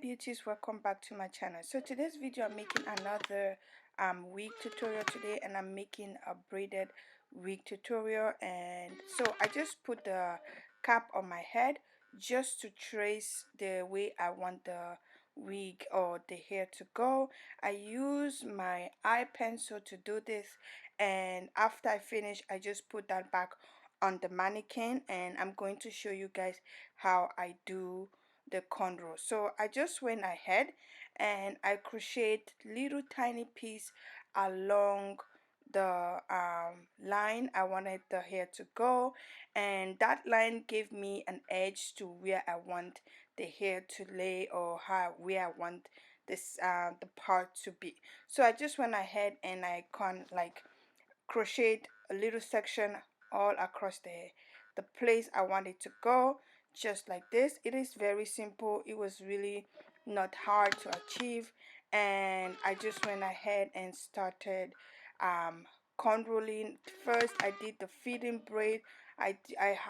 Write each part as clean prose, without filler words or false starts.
beauties, welcome back to my channel. So today's video I'm making another wig tutorial today, and I'm making a braided wig tutorial. And so I just put the cap on my head just to trace the way I want the wig or the hair to go. I use my eye pencil to do this, and after I finish I just put that back on the mannequin, and I'm going to show you guys how I do the cornrow. So I just went ahead and I crocheted little tiny piece along the line I wanted the hair to go, and that line gave me an edge to where I want the hair to lay, or where I want this the part to be. So I just went ahead and I crocheted a little section all across the place I want it to go, just like this. It is very simple. It was really not hard to achieve, and I just went ahead and started cornrolling. First I did the feeding braid. I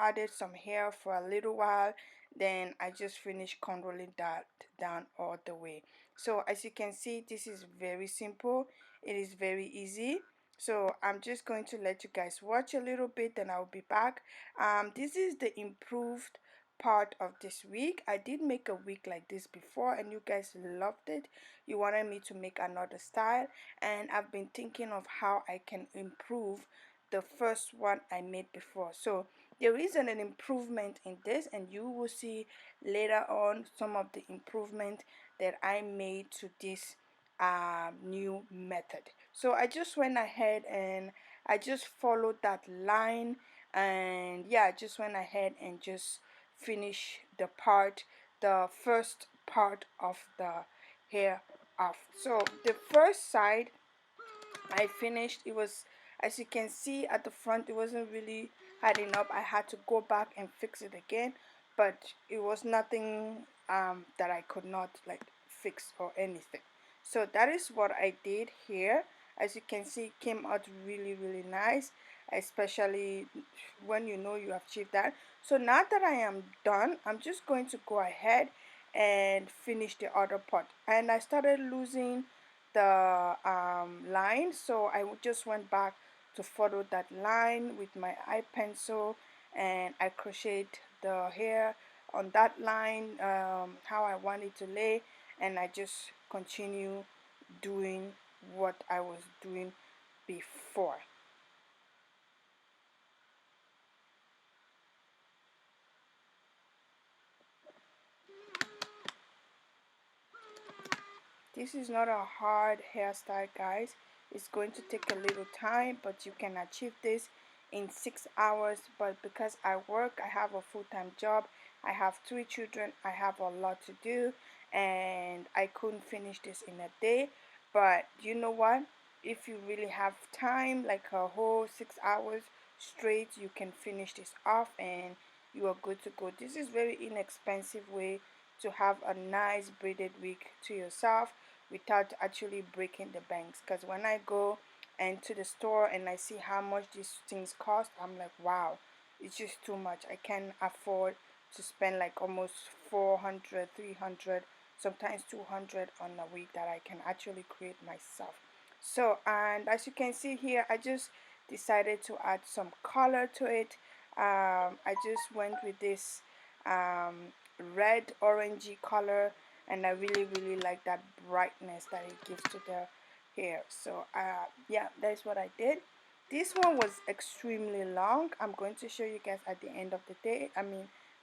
added some hair for a little while, then I just finished cornrolling that down all the way. So as you can see, this is very simple. It is very easy. So I'm just going to let you guys watch a little bit, then I'll be back. This is the improved part of this wig. I did make a wig like this before and you guys loved it. You wanted me to make another style, and I've been thinking of how I can improve the first one I made before. So there is an improvement in this, and you will see later on some of the improvement that I made to this new method. So I just went ahead and I just followed that line, and yeah, I just went ahead and just finish the first part of the hair off. So the first side I finished. It was, as you can see at the front, it wasn't really adding up. I had to go back and fix it again, but it was nothing that I could not like fix or anything. So that is what I did here. As you can see, it came out really nice, especially when you know you have achieved that. So now that I am done, I'm just going to go ahead and finish the other part. And I started losing the line, so I just went back to follow that line with my eye pencil, and I crocheted the hair on that line how I want it to lay, and I just continue doing what I was doing before. This is not a hard hairstyle, guys. It's going to take a little time, but you can achieve this in 6 hours. But because I work, I have a full-time job, I have 3 children, I have a lot to do, and I couldn't finish this in a day. But you know what? If you really have time, like a whole 6 hours straight, you can finish this off and you are good to go. This is very inexpensive way to have a nice braided wig to yourself without actually breaking the banks. Because when I go into the store and I see how much these things cost, I'm like, wow, it's just too much. I can't afford to spend like almost 400, 300, sometimes 200 on a wig that I can actually create myself. So, and as you can see here, I just decided to add some color to it. I just went with this red orangey color, and I really like that brightness that it gives to the hair. So yeah, that's what I did. This one was extremely long. I'm going to show you guys at the end of the day,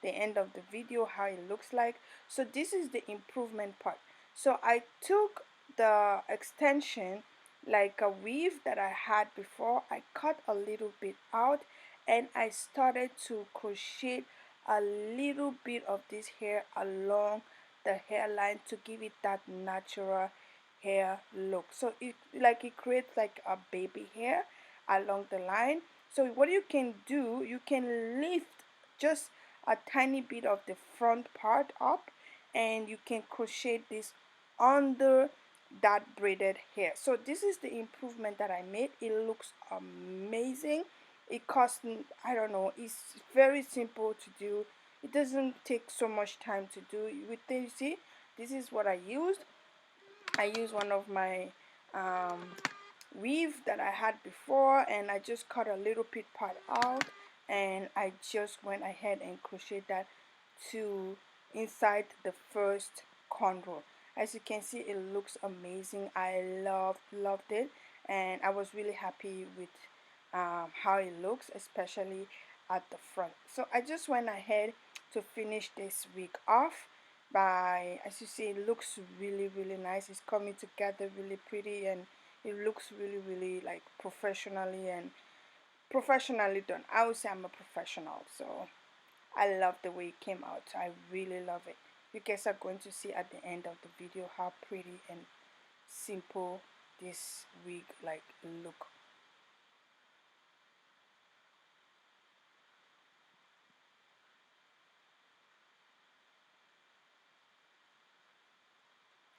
the end of the video, how it looks like. So this is the improvement part. So I took the extension, like a weave that I had before, I cut a little bit out, and I started to crochet a little bit of this hair along the hairline to give it that natural hair look. So it creates like a baby hair along the line. So what you can do, you can lift just a tiny bit of the front part up, and you can crochet this under that braided hair. So this is the improvement that I made. It looks amazing. It costs, I don't know, it's very simple to do. It doesn't take so much time to do. With this, you see, this is what I used. I used one of my weave that I had before, and I just cut a little bit part out, and I just went ahead and crocheted that to inside the first cornrow. As you can see, it looks amazing. I loved it, and I was really happy with how it looks, especially at the front. So I just went ahead to finish this wig off by, as you see, it looks really nice. It's coming together really pretty, and it looks really like professionally done. I would say I'm a professional, so I love the way it came out. I really love it. You guys are going to see at the end of the video how pretty and simple this wig like look.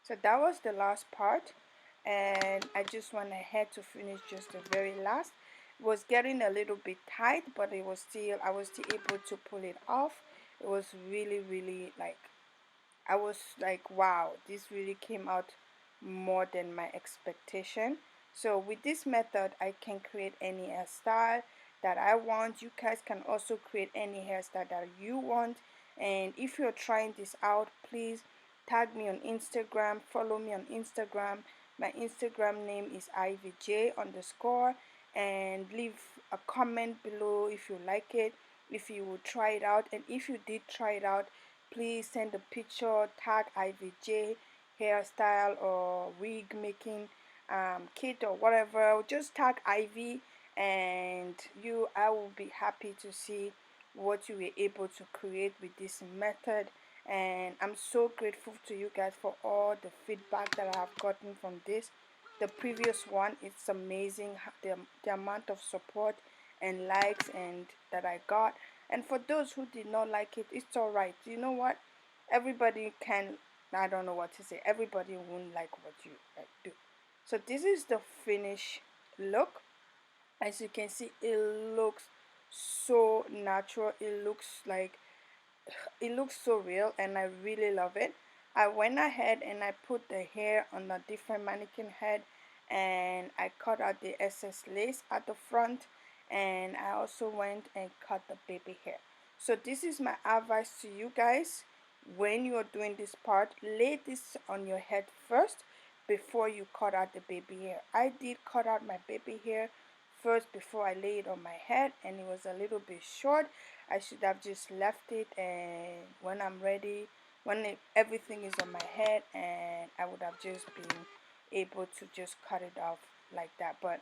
So that was the last part, and I just went ahead to finish just the very last. It was getting a little bit tight, but I was still able to pull it off. It was really like, I was like, wow, this really came out more than my expectation. So with this method, I can create any hairstyle that I want. You guys can also create any hairstyle that you want. And if you're trying this out, please tag me on Instagram, follow me on Instagram. My Instagram name is ivj_, and leave a comment below if you like it, if you would try it out, and if you did try it out, please send a picture, tag IVJ hairstyle or wig making kit or whatever. Just tag Ivy, and I will be happy to see what you were able to create with this method. And I'm so grateful to you guys for all the feedback that I have gotten from this. The previous one, it's amazing the amount of support and likes and that I got. And for those who did not like it, it's alright. You know what? Everybody can, I don't know what to say. Everybody won't like what you do. So this is the finished look. As you can see, it looks so natural. It looks so real, and I really love it. I went ahead and I put the hair on a different mannequin head, and I cut out the excess lace at the front, and I also went and cut the baby hair. So this is my advice to you guys. When you are doing this part, lay this on your head first before you cut out the baby hair. I did cut out my baby hair first before I lay it on my head, and it was a little bit short. I should have just left it, and when I'm ready, everything is on my head, and I would have just been able to just cut it off like that. But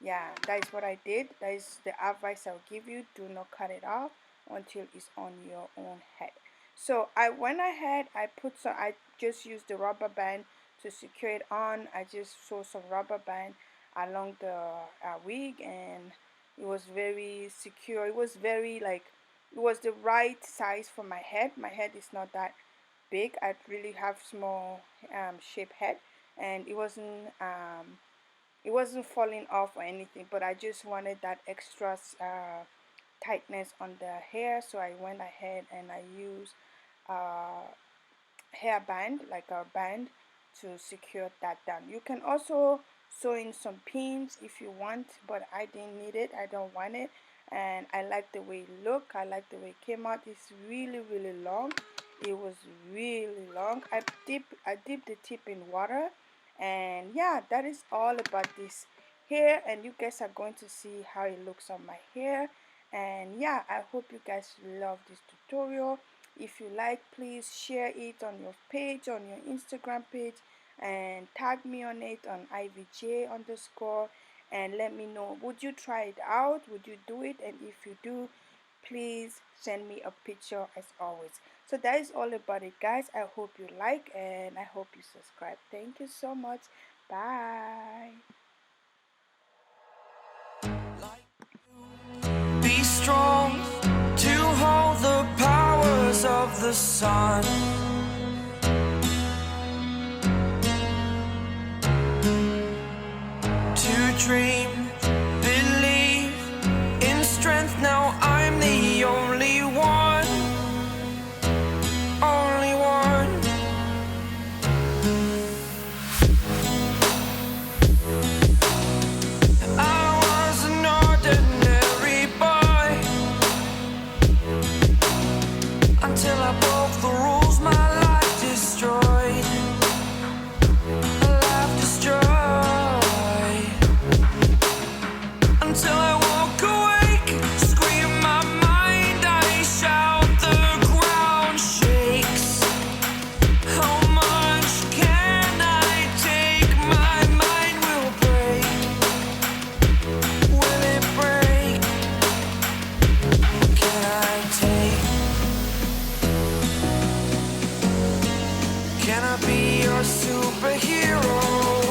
yeah, that is what I did. That is the advice I'll give you. Do not cut it off until it's on your own head. So I went ahead, I just used the rubber band to secure it on. I just saw some rubber band along the wig, and it was very secure. It was very like, it was the right size for my head. My head is not that big. I really have small shape head, and it wasn't falling off or anything, but I just wanted that extra tightness on the hair. So I went ahead and I used hair band, like a band, to secure that down. You can also sew in some pins if you want, but I didn't need it. I don't want it, and I like the way it looked. I like the way it came out. It's really long. It was really long. I dipped the tip in water, and yeah, that is all about this hair, and you guys are going to see how it looks on my hair. And yeah, I hope you guys love this tutorial. If you like, please share it on your page, on your Instagram page, and tag me on it on ivj_, and let me know, would you try it out? Would you do it? And if you do, please send me a picture as always. So that is all about it, guys. I hope you like, and I hope you subscribe. Thank you so much. Bye. Be strong to hold the powers of the sun. To dream, believe in strength. Now I'm the only one, only one. I was an ordinary boy until I broke the rules, my life destroyed. A life destroyed. Until I woke awake, scream my mind, I shout, the ground shakes. How much can I take? My mind will break. Will it break? Can I take? Can I be your superhero?